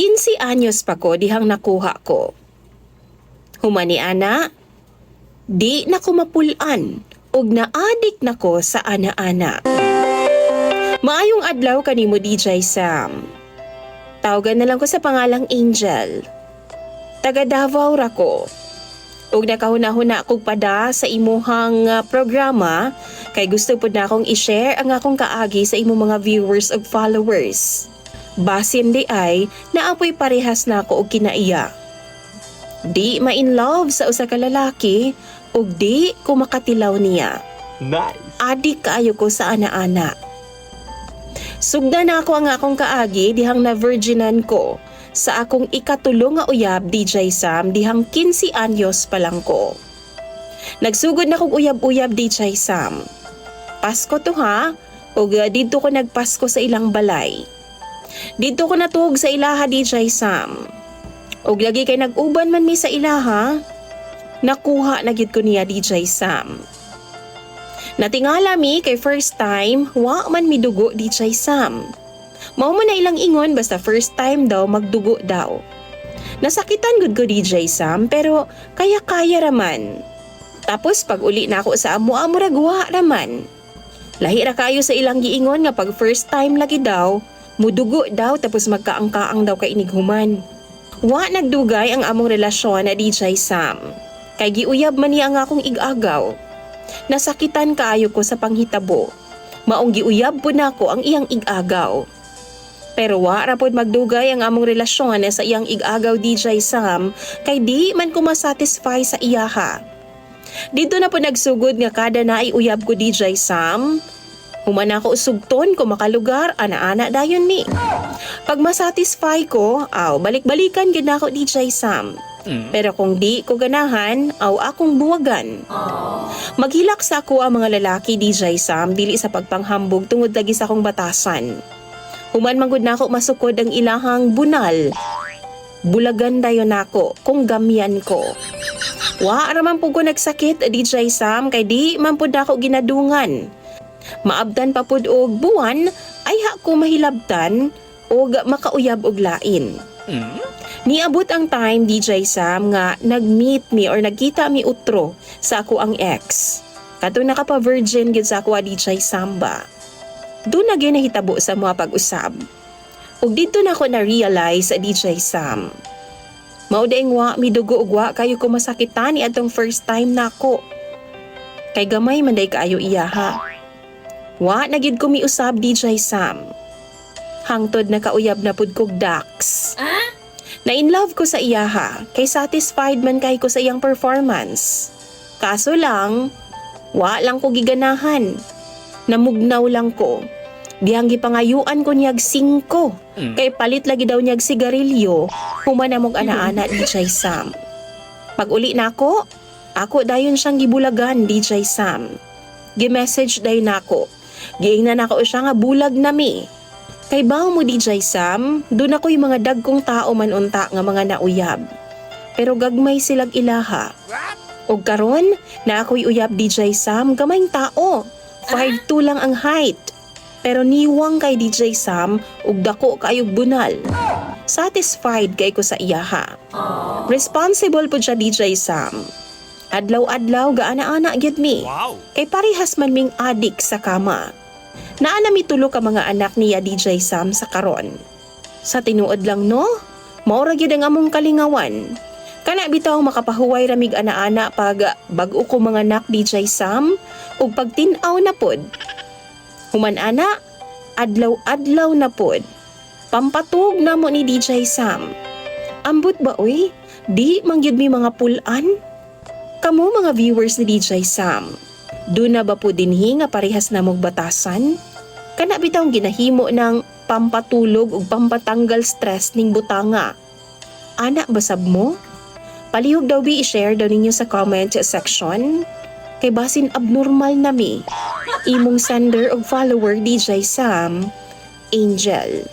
15 anyos pa ko dihang nakuha ko. Humani ana, di na ko mapulan ug naadik na ko sa ana-ana. Maayong adlaw kanimo DJ Sam. Tawagan na lang ko sa pangalang Angel. Taga Davao ra ko. Ug nakahuna-huna kog pada sa imuhang programa kay gusto pud na akong i-share ang akong kaagi sa imong mga viewers ug followers. Basin di ay naapoy parehas na ako og kinaiya. Di ma-in love sa usa ka lalaki ug di ko makatilaw niya. Nice. Adik kaayo ko sa ana-ana. Sugda na ako ang akong kaagi dihang na-virginan ko sa akong ikatulong nga uyab DJ Sam dihang 15 anyos pa lang ko. Nagsugod na kong uyab-uyab DJ Sam. Pasko to ha, ug dito ko nagpasko sa ilang balay. Dito ko natuog sa ilaha DJ Sam. Ug lagi kay nag-uban man mi sa ilaha, nakuha na gyud ko niya DJ Sam. Natingala mi kay first time, wa man mi dugo DJ Sam. Mao man na ilang ingon basta first time daw magdugo daw. Nasakitan gud ko DJ Sam pero kaya-kaya raman. Tapos pag uli na ako sa amo ragwa raman. Lahi ra kayo sa ilang giingon nga pag first time lagi daw, mudugo daw tapos magkaang-kaang daw kay inighuman. Wa nagdugay ang among relasyon na DJ Sam. Kay giuyab man niya ang akong igagaw. Nasakitan kaayo ko sa panghitabo. Maong giuyab po na ako ang iyang igagaw. Pero wa ra pod magdugay ang among relasyon sa iyang igagaw DJ Sam kay di man ko masatisfy sa iyaha. Dito na po nagsugod nga kada na ay uyab ko DJ Sam. Human ako usugton ko makalugar ana-ana dayon mi. Pag masatisfy ko, balik-balikan gid nako DJ Sam. Pero kung di ko ganahan, akong buwagan. Maghilak sa ako ang mga lalaki DJ Sam dili sa pagpanghambog tungod lagi sa akong batasan. Human manggod nako masukod ang ilahang bunal. Bulagan dayon nako kung gamyan ko. Wa ra man pud ko nagsakit DJ Sam kay di man pud nako ginadungan. Maabdan pa pud og buwan ay ko mahilabtan og makauyab og lain. Niabot ang time DJ Sam nga nag-meet mi or nagkita mi utro sa ako ang ex. Kato nakapa-virgin gid sa ako DJ Samba. Doon na gyud nahitabo sa mga pag-usab. Ug dito na ako na-realize DJ Sam. Mao daing wa mi dugo ug wa kayo ko masakitan ni atong first time nako. Kay gamay man day kaayo iyaha. Wa na gyud ko miusab DJ Sam. Hangtod na kauyab na pud kog Dax. Na-in love ko sa iyaha, kay satisfied man kay ko sa iyang performance. Kaso lang, wa lang ko giganahan. Namugnaw lang ko. Dihang gipangayuan ko niyag 5. Kay palit lagi daw niyag sigarilyo, human na mong ana-ana DJ Sam. Pag uli na ako dayon siyang gibulagan DJ Sam. Gi-message dayon nako. Giingnan nako siya nga bulag na mi. Kay bawo mo DJ Sam, doon ako yung mga dagkong tao man unta nga mga nauyab. Pero gagmay silag ilaha. Og karon na ako'y uyab DJ Sam, gamayng tao. 5'2" lang ang height. Pero niwang kay DJ Sam, ug dako kaayog bunal. Satisfied kay ko sa iyaha. Responsible po siya DJ Sam. Adlaw-adlaw gaana-ana gyud mi. Kay parehas man ming adik sa kama. Naana mi tulo ka mga anak niya DJ Sam sa karon. Sa tinuod lang no, maura gyud ang among kalingawan. Kana bitaw makapahuway ramig ana-ana pag bag-o ko mga anak DJ Sam ug pagtin-aw na pod. Human ana, adlaw-adlaw na pod. Pampatug na mo ni DJ Sam. Ambot ba oy? Di mangyud mi mga pulan? Kamo mga viewers ni DJ Sam. Doon na ba po dinhi nga parehas na mong batasan? Kana bitaw ginahimo ng pampatulog ug pampatanggal stress ning butanga. Ana basab mo? Palihog daw i-share daw ninyo sa comment section. Kay basin abnormal na mi. Imong sender og follower DJ Sam, Angel.